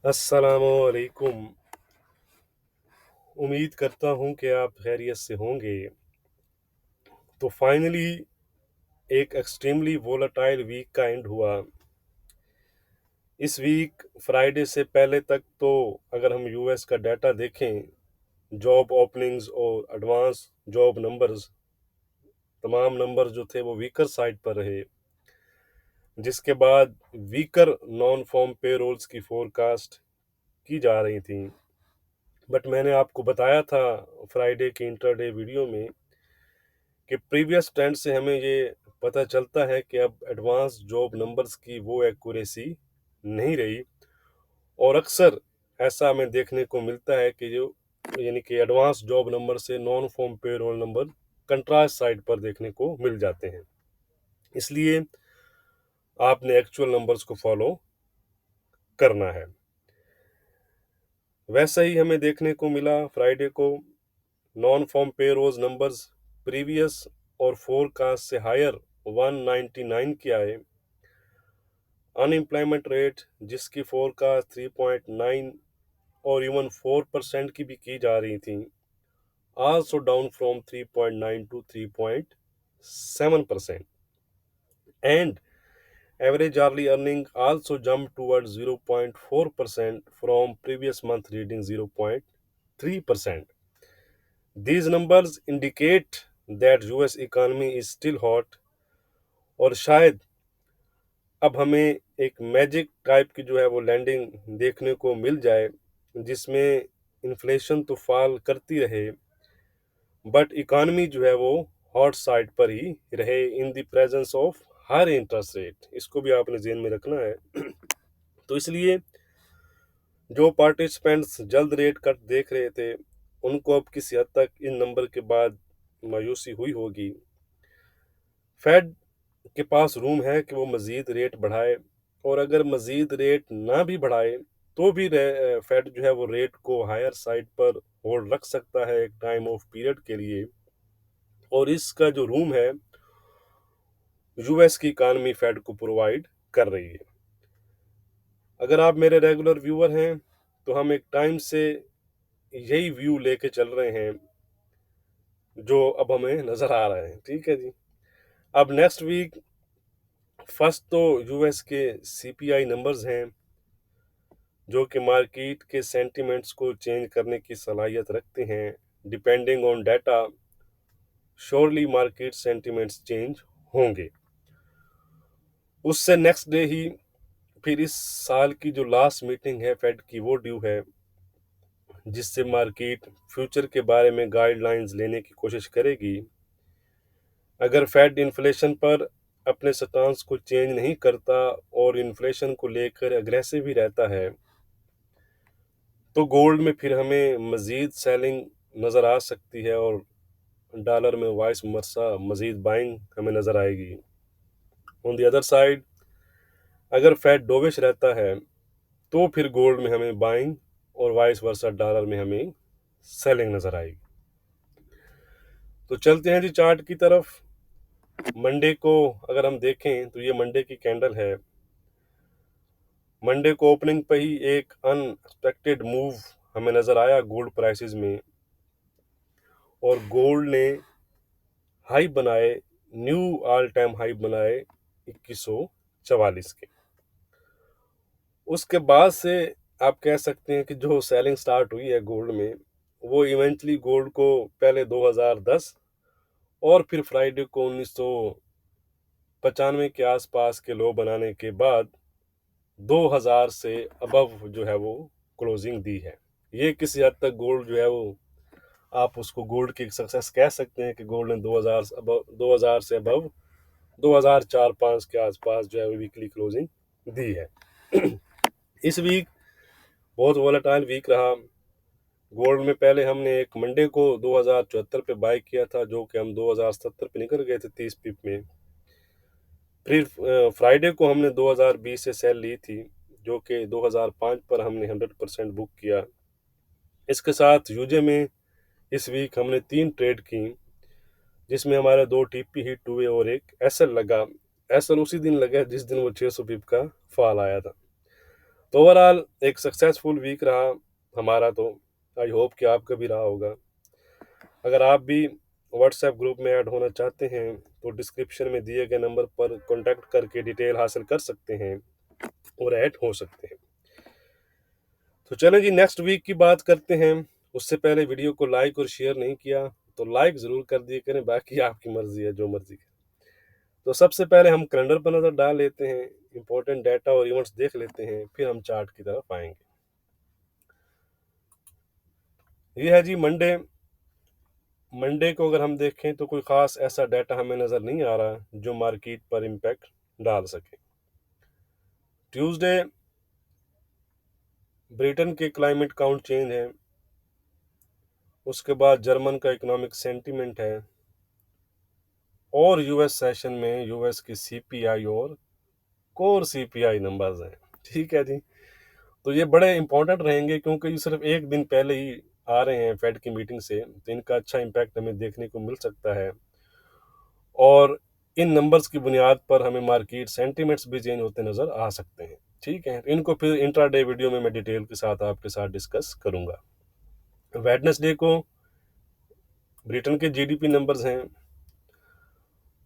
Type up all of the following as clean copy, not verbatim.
अस्सलामुअलैकुम। उम्मीद करता हूँ कि आप खैरियत से होंगे। तो फाइनली एक एक्सट्रीमली वोलेटाइल वीक का एंड हुआ। इस वीक फ्राइडे से पहले तक तो अगर हम यूएस का डाटा देखें, जॉब ओपनिंग्स और एडवांस जॉब नंबर्स, तमाम नंबर जो थे वो वीकर साइड पर रहे, जिसके बाद वीकर नॉन फॉर्म पेरोल्स की फोरकास्ट की जा रही थी। बट मैंने आपको बताया था फ्राइडे की इंटरडे वीडियो में कि प्रीवियस ट्रेंड से हमें ये पता चलता है कि अब एडवांस जॉब नंबर्स की वो एक्यूरेसी नहीं रही, और अक्सर ऐसा हमें देखने को मिलता है कि जो यानी कि एडवांस जॉब नंबर से non farm payroll number contrast side पर देखने को मिल जाते हैं। इसलिए आपने एक्चुअल नंबर्स को फॉलो करना है। वैसा ही हमें देखने को मिला फ्राइडे को, non farm payroll numbers previous और फोरकास्ट से हायर 199 के आए। अनएम्प्लॉयमेंट रेट जिसकी फोरकास्ट 3.9 और इवन 4% की भी की जा रही थी, also down from 3.9 to 3.7%, and average hourly earning also jumped towards 0.4% from previous month reading 0.3%. These numbers indicate that US economy is still hot, और शायद अब हमें एक मैजिक टाइप की जो है वो लैंडिंग देखने को मिल जाए, जिसमें इन्फ्लेशन तो फॉल करती रहे बट इकॉनमी जो है वो हॉट साइड पर ही रहे in the presence of higher interest rate. इसको भी आपने ध्यान में रखना है। तो इसलिए जो पार्टिसिपेंट्स जल्द रेट कट देख रहे थे, उनको अब किसी हद तक इन नंबर के बाद मायूसी हुई होगी। फेड के पास रूम है कि वो मज़ीद रेट बढ़ाए, और अगर मज़ीद रेट ना भी बढ़ाए तो भी फेड जो है वो रेट को हायर साइड पर होल्ड रख सकता है एक टाइम ऑफ पीरियड के लिए, और इसका जो रूम है यूएस की इकानमी फेड को प्रोवाइड कर रही है। अगर आप मेरे रेगुलर व्यूअर हैं तो हम एक टाइम से यही व्यू लेके चल रहे हैं जो अब हमें नज़र आ रहा है। ठीक है जी। अब नेक्स्ट वीक फर्स्ट तो यूएस के सीपीआई नंबर्स हैं, जो कि मार्केट के सेंटिमेंट्स को चेंज करने की सलाहियत रखते हैं। Depending on data surely market sentiments change होंगे। उससे नेक्स्ट डे ही फिर इस साल की जो लास्ट मीटिंग है फेड की वो ड्यू है, जिससे मार्केट फ्यूचर के बारे में गाइडलाइंस लेने की कोशिश करेगी। अगर फेड इन्फ्लेशन पर अपने स्टांस को चेंज नहीं करता और इन्फ्लेशन को लेकर अग्रेसिव ही रहता है, तो गोल्ड में फिर हमें मज़ीद सेलिंग नज़र आ सकती है, और डॉलर में वाइस वर्सा मज़ीद बाइंग हमें नज़र आएगी। ऑन द अदर साइड, अगर फेड डोविश रहता है तो फिर गोल्ड में हमें बाइंग और वाइस वर्सा डॉलर में हमें सेलिंग नज़र आएगी। तो चलते हैं जी चार्ट की तरफ। मंडे को अगर हम देखें तो ये मंडे की कैंडल है। मंडे को ओपनिंग पे ही एक अनएक्सपेक्टेड मूव हमें नज़र आया गोल्ड प्राइसेस में, और गोल्ड ने हाई बनाए, न्यू ऑल टाइम हाई बनाए 2144 के। उसके बाद से आप कह सकते हैं कि जो सेलिंग स्टार्ट हुई है गोल्ड में, वो इवेंचुअली गोल्ड को पहले 2010 और फिर फ्राइडे को 1995 के आसपास के लो बनाने के बाद 2000 से अबव जो है वो क्लोजिंग दी है। ये किसी हद तक गोल्ड जो है वो, आप उसको गोल्ड की सक्सेस कह सकते हैं कि गोल्ड ने 2000 से अबव 2004-5 के आसपास जो है वो वीकली क्लोजिंग दी है। इस वीक बहुत वोलेटाइल वीक रहा गोल्ड में। पहले हमने एक मंडे को 2074 पे बाय किया था, जो कि हम 2070 पे निकल गए थे 30 पिप में। फिर फ्राइडे को हमने 2020 से सेल ली थी, जो कि 2005 पर हमने 100% बुक किया। इसके साथ यूजे में इस वीक हमने 3 ट्रेड की, जिसमें हमारे 2 टीपी हिट हुए और एक एसएल लगा। एसएल उसी दिन लगा जिस दिन वो 600 पिप का फॉल आया था। तो ओवरऑल एक सक्सेसफुल वीक रहा हमारा। तो आई होप कि आपका भी रहा होगा। अगर आप भी व्हाट्सएप ग्रुप में ऐड होना चाहते हैं तो डिस्क्रिप्शन में दिए गए नंबर पर कॉन्टैक्ट करके डिटेल हासिल कर सकते हैं और ऐड हो सकते हैं। तो चलें जी, नेक्स्ट वीक की बात करते हैं। उससे पहले वीडियो को लाइक और शेयर नहीं किया तो लाइक ज़रूर कर दिए करें, बाकी आपकी मर्ज़ी है, जो मर्ज़ी करें। तो सबसे पहले हम कैलेंडर पर नज़र डाल लेते हैं, इंपॉर्टेंट डाटा और इवेंट्स देख लेते हैं, फिर हम चार्ट की तरफ आएंगे। ये है जी मंडे। मंडे को अगर हम देखें तो कोई ख़ास ऐसा डाटा हमें नज़र नहीं आ रहा जो मार्केट पर इम्पैक्ट डाल सके। ट्यूसडे ब्रिटेन के क्लाइमेट काउंट चेंज है, उसके बाद जर्मन का इकोनॉमिक सेंटीमेंट है, और यूएस सेशन में यूएस की सीपीआई और कोर सीपीआई नंबर्स हैं। ठीक है जी। तो ये बड़े इंपॉर्टेंट रहेंगे क्योंकि ये सिर्फ एक दिन पहले ही आ रहे हैं फेड की मीटिंग से, तो इनका अच्छा इम्पैक्ट हमें देखने को मिल सकता है। और इन नंबर्स की बुनियाद पर हमें मार्केट सेंटिमेंट्स भी चेंज होते नज़र आ सकते हैं। ठीक है, इनको फिर इंट्राडे वीडियो में मैं डिटेल के साथ आपके साथ डिस्कस करूंगा। वेडनेसडे को ब्रिटेन के जीडीपी नंबर्स हैं,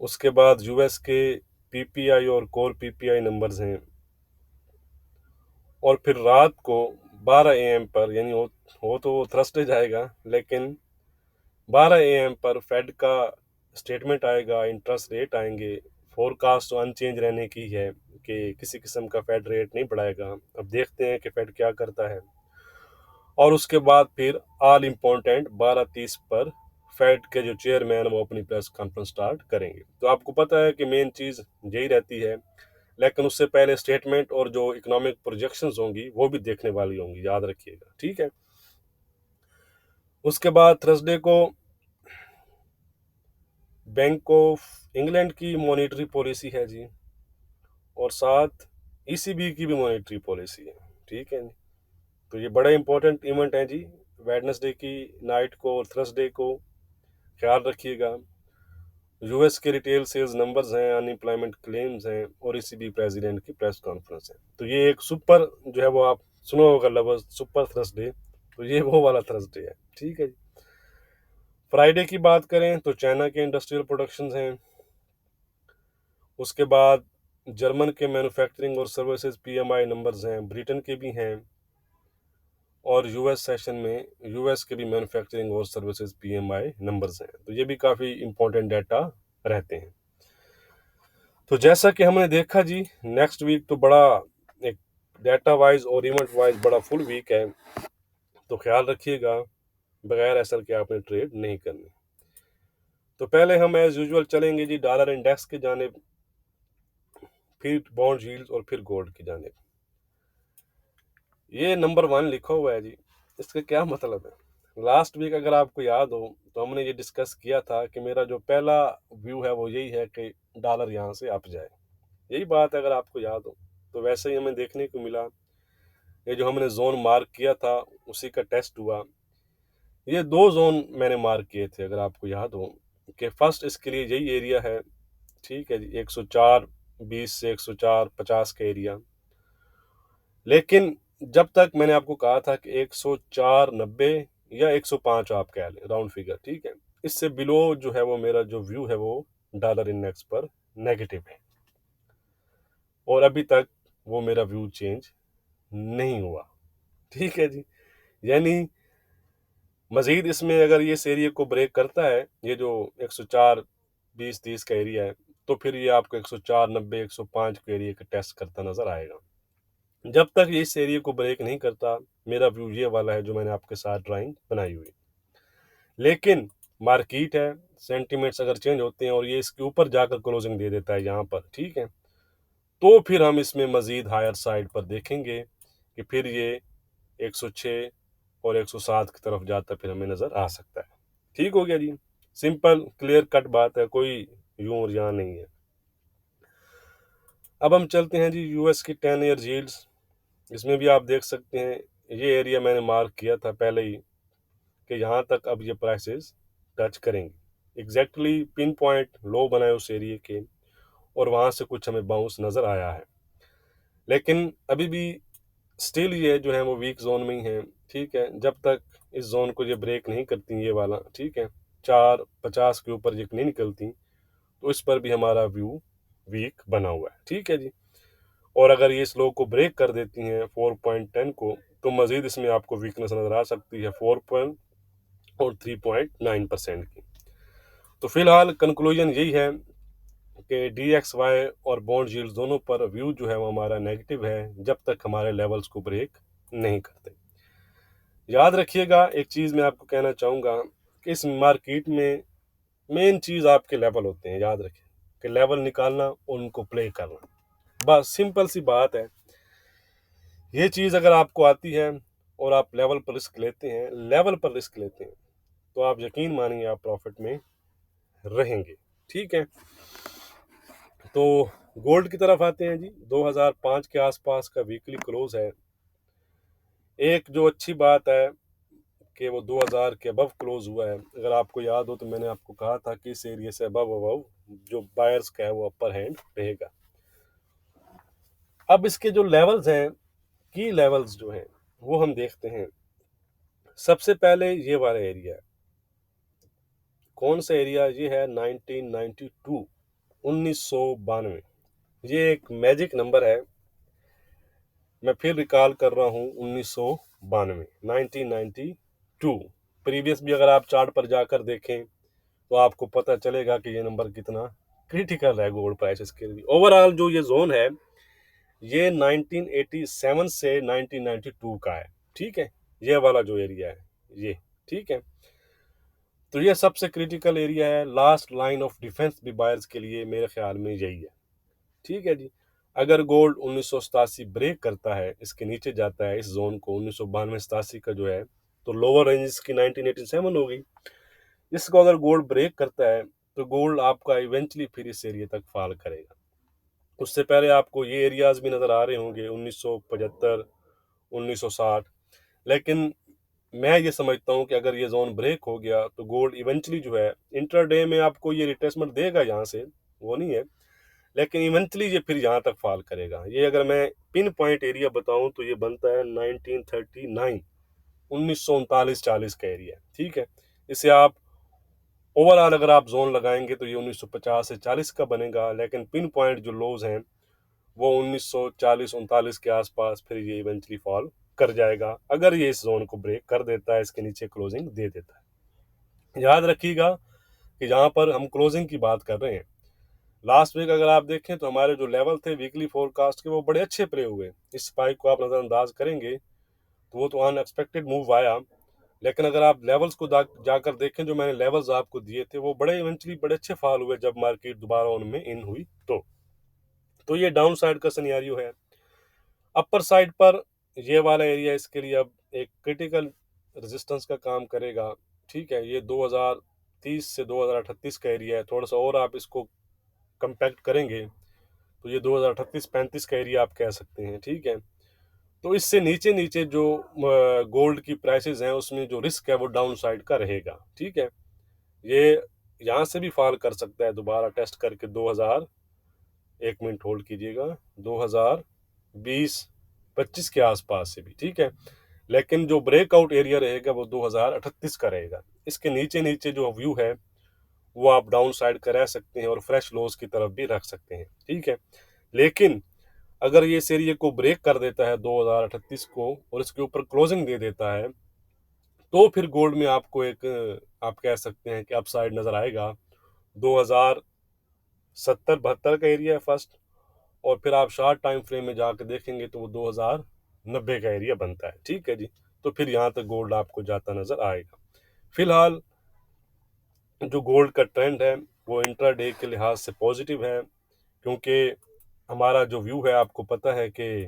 उसके बाद यूएस के पीपीआई और कोर पीपीआई नंबर्स हैं, और फिर रात को 12 एएम पर, यानी हो तो वो थर्सडे जाएगा, लेकिन 12 एएम पर फेड का स्टेटमेंट आएगा, इंटरेस्ट रेट आएंगे। फोरकास्ट तो अनचेंज रहने की है कि किसी किस्म का फेड रेट नहीं बढ़ाएगा। अब देखते हैं कि फेड क्या करता है। और उसके बाद फिर ऑल इम्पोर्टेंट 12:30 पर फेड के जो चेयरमैन वो अपनी प्रेस कॉन्फ्रेंस स्टार्ट करेंगे। तो आपको पता है कि मेन चीज़ यही रहती है, लेकिन उससे पहले स्टेटमेंट और जो इकोनॉमिक प्रोजेक्शंस होंगी वो भी देखने वाली होंगी, याद रखिएगा। ठीक है। उसके बाद थर्सडे को बैंक ऑफ इंग्लैंड की मॉनेटरी पॉलिसी है जी, और साथ ईसीबी की भी मॉनेटरी पॉलिसी है। ठीक है। तो ये बड़े इंपॉर्टेंट इवेंट हैं जी, वेडनेसडे की नाइट को और थर्सडे को। ख्याल रखिएगा। यूएस के रिटेल सेल्स नंबर्स हैं, अनएम्प्लॉयमेंट क्लेम्स हैं, और ईसीबी प्रेसिडेंट की प्रेस कॉन्फ्रेंस है। तो ये एक सुपर जो है वो आप सुनो होगा लफ्ज़ सुपर थर्सडे, तो ये वो वाला थर्सडे है। ठीक है जी। फ्राइडे की बात करें तो चाइना के इंडस्ट्रियल प्रोडक्शंस हैं, उसके बाद जर्मन के मैन्युफैक्चरिंग और सर्विसेज पीएमआई नंबर्स हैं, ब्रिटेन के भी हैं, और यूएस सेशन में यूएस के भी मैन्युफैक्चरिंग और सर्विसेज पीएमआई नंबर्स हैं। तो ये भी काफ़ी इंपॉर्टेंट डाटा रहते हैं। तो जैसा कि हमने देखा जी, नेक्स्ट वीक तो बड़ा एक डाटा वाइज और इवेंट वाइज बड़ा फुल वीक है। तो ख्याल रखिएगा, बगैर एसएल के आपने ट्रेड नहीं करनी। तो पहले हम एज यूजुअल चलेंगे जी डॉलर इंडेक्स की जानिब, फिर बॉन्ड यील्ड्स, और फिर गोल्ड की जानिब। ये नंबर 1 लिखा हुआ है जी, इसका क्या मतलब है? लास्ट वीक अगर आपको याद हो तो हमने ये डिस्कस किया था कि मेरा जो पहला व्यू है वो यही है कि डॉलर यहाँ से अप जाए। यही बात अगर आपको याद हो तो वैसे ही हमें देखने को मिला। ये जो हमने जोन मार्क किया था उसी का टेस्ट हुआ। ये दो जोन मैंने मार्क किए थे, अगर आपको याद हो, कि फर्स्ट इसके लिए यही एरिया है। ठीक है जी, 104.20 से 104.50 का एरिया। लेकिन जब तक मैंने आपको कहा था कि 104.90 या 105 आप कह लें, राउंड फिगर, ठीक है, इससे बिलो जो है वो मेरा जो व्यू है वो डॉलर इंडेक्स पर नेगेटिव है, और अभी तक वो मेरा व्यू चेंज नहीं हुआ। ठीक है जी। यानी मजीद इसमें अगर ये इस एरिया को ब्रेक करता है, ये जो 104.20-30 का एरिया है, तो फिर ये आपको 104.90 105 के एरिया का टेस्ट करता नजर आएगा। जब तक ये इस एरिया को ब्रेक नहीं करता, मेरा व्यू ये वाला है जो मैंने आपके साथ ड्राइंग बनाई हुई। लेकिन मार्केट है, सेंटिमेंट्स अगर चेंज होते हैं और ये इसके ऊपर जाकर क्लोजिंग दे देता है यहाँ पर, ठीक है, तो फिर हम इसमें मजीद हायर साइड पर देखेंगे कि फिर ये 106 और 107 की तरफ जाता फिर हमें नज़र आ सकता है। ठीक हो गया जी। सिंपल क्लियर कट बात है, कोई यूं और यहाँ नहीं है। अब हम चलते हैं जी यूएस की 10 ईयर यील्ड्स। इसमें भी आप देख सकते हैं ये एरिया मैंने मार्क किया था पहले ही कि यहाँ तक अब ये प्राइसेस टच करेंगे। एग्जैक्टली पिन पॉइंट लो बनाए उस एरिया के, और वहाँ से कुछ हमें बाउंस नज़र आया है। लेकिन अभी भी स्टिल ये जो है वो वीक जोन में ही है, ठीक है। जब तक इस जोन को ये ब्रेक नहीं करती ये वाला, ठीक है, 450 के ऊपर ये नहीं निकलती, तो इस पर भी हमारा व्यू वीक बना हुआ है, ठीक है जी। और अगर ये स्लो को ब्रेक कर देती हैं 4.10 को, तो मजीद इसमें आपको वीकनेस नजर आ सकती है 4 और 3.9% की। तो फिलहाल कंक्लूजन यही है कि DXY और बॉन्ड यील्ड्स दोनों पर व्यू जो है वो हमारा नेगेटिव है, जब तक हमारे लेवल्स को ब्रेक नहीं करते। याद रखिएगा, एक चीज़ मैं आपको कहना चाहूँगा कि इस मार्केट में मेन चीज़ आपके लेवल होते हैं। याद रखें कि लेवल निकालना और उनको प्ले करना, बस सिंपल सी बात है। ये चीज़ अगर आपको आती है और आप लेवल पर रिस्क लेते हैं, तो आप यकीन मानिए आप प्रॉफिट में रहेंगे, ठीक है। तो गोल्ड की तरफ आते हैं जी। 2005 के आसपास का वीकली क्लोज है। एक जो अच्छी बात है कि वो 2000 के अबव क्लोज हुआ है। अगर आपको याद हो तो मैंने आपको कहा था कि इस एरिया से अबव अबव जो बायर्स का है वो अपर हैंड रहेगा। अब इसके जो लेवल्स हैं, की लेवल्स जो हैं, वो हम देखते हैं। सबसे पहले ये वाला एरिया है। कौन सा एरिया? ये है 1992, 1992। ये एक मैजिक नंबर है। मैं फिर रिकॉल कर रहा हूँ, 1992, 1992। प्रीवियस भी अगर आप चार्ट पर जाकर देखें तो आपको पता चलेगा कि ये नंबर कितना क्रिटिकल है गोल्ड प्राइसेस के लिए। ओवरऑल जो ये जोन है ये 1987 से 1992 का है, ठीक है। ये वाला जो एरिया है ये, ठीक है। तो ये सबसे क्रिटिकल एरिया है। लास्ट लाइन ऑफ डिफेंस भी बायर्स के लिए मेरे ख्याल में यही है, ठीक है जी। अगर गोल्ड 1987 ब्रेक करता है, इसके नीचे जाता है इस जोन को, 1992-87 का जो है, तो लोअर रेंज इसकी 1987 होगी। इसको अगर गोल्ड ब्रेक करता है तो गोल्ड आपका इवेंचुअली फिर इस एरिया तक फॉल करेगा। उससे पहले आपको ये एरियाज भी नजर आ रहे होंगे 1975, 1960। लेकिन मैं ये समझता हूँ कि अगर ये जोन ब्रेक हो गया तो गोल्ड इवेंचुअली जो है इंट्राडे में आपको ये रिट्रेसमेंट देगा यहाँ से, वो नहीं है, लेकिन इवेंचुअली ये फिर यहाँ तक फॉल करेगा। ये अगर मैं पिन पॉइंट एरिया बताऊं तो ये बनता है 1939, 1939-40 का एरिया, ठीक है। इसे आप ओवरऑल अगर आप जोन लगाएंगे तो ये 1950 से 40 का बनेगा, लेकिन पिन पॉइंट जो लोज हैं वो 1940-39 के आसपास फिर ये इवेंचुअली फॉल कर जाएगा, अगर ये इस जोन को ब्रेक कर देता है, इसके नीचे क्लोजिंग दे देता है। याद रखिएगा कि जहाँ पर हम क्लोजिंग की बात कर रहे हैं, लास्ट वीक अगर आप देखें तो हमारे जो लेवल थे वीकली फोरकास्ट के वो बड़े अच्छे प्ले हुए। इस स्पाइक को आप नज़रअंदाज करेंगे तो वो तो अनएक्सपेक्टेड मूव आया, लेकिन अगर आप लेवल्स को जाकर देखें, जो मैंने लेवल्स आपको दिए थे वो बड़े इवेंचुअली बड़े अच्छे फॉल हुए जब मार्केट दोबारा उनमें इन हुई। तो ये डाउन साइड का सिनेरियो है। अपर साइड पर ये वाला एरिया इसके लिए अब एक क्रिटिकल रेजिस्टेंस का काम करेगा, ठीक है। ये 2030 से 2038 का एरिया है। थोड़ा सा और आप इसको कंपैक्ट करेंगे तो ये 2038-35 का एरिया आप कह सकते हैं, ठीक है। तो इससे नीचे नीचे जो गोल्ड की प्राइसेस हैं उसमें जो रिस्क है वो डाउन साइड का रहेगा, ठीक है। ये यहाँ से भी फॉल कर सकता है दोबारा टेस्ट करके 2000, एक मिनट होल्ड कीजिएगा, 2020-25 के आसपास से भी, ठीक है। लेकिन जो ब्रेकआउट एरिया रहेगा वो 2038 का रहेगा। इसके नीचे नीचे जो व्यू है वो आप डाउन साइड का रह सकते हैं और फ्रेश लोज की तरफ भी रख सकते हैं, ठीक है। लेकिन अगर ये इस एरिया को ब्रेक कर देता है 2038 को और इसके ऊपर क्लोजिंग दे देता है, तो फिर गोल्ड में आपको एक आप कह सकते हैं कि अपसाइड नजर आएगा। 2070-72 का एरिया है फर्स्ट, और फिर आप शॉर्ट टाइम फ्रेम में जाकर देखेंगे तो वो 2090 का एरिया बनता है, ठीक है जी। तो फिर यहाँ तक गोल्ड आपको जाता नजर आएगा। फिलहाल जो गोल्ड का ट्रेंड है वो इंट्राडे के लिहाज से पॉजिटिव है, क्योंकि हमारा जो व्यू है आपको पता है कि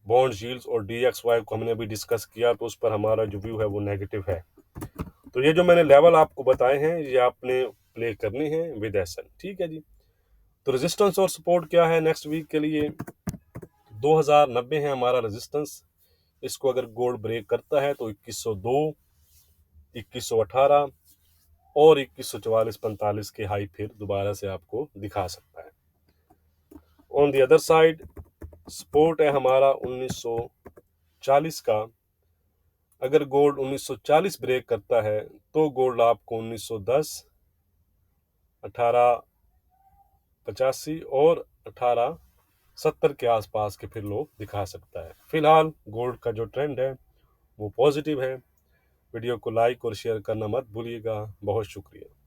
बॉन्ड यील्ड्स और DXY को हमने अभी डिस्कस किया, तो उस पर हमारा जो व्यू है वो नेगेटिव है। तो ये जो मैंने लेवल आपको बताए हैं ये आपने प्ले करने हैं विद एसन, ठीक है जी। तो रेजिस्टेंस और सपोर्ट क्या है नेक्स्ट वीक के लिए? 2090 है हमारा रेजिस्टेंस। इसको अगर गोल्ड ब्रेक करता है तो 2102, 2118 और 2144-45 के हाई फिर दोबारा से आपको दिखा सकता है। On the other side support है हमारा 1940 का। अगर गोल्ड 1940 ब्रेक करता है तो गोल्ड आपको 1910, 1885 और 1870 के आसपास के फिर लो दिखा सकता है। फिलहाल गोल्ड का जो ट्रेंड है वो पॉजिटिव है। वीडियो को लाइक और शेयर करना मत भूलिएगा। बहुत शुक्रिया।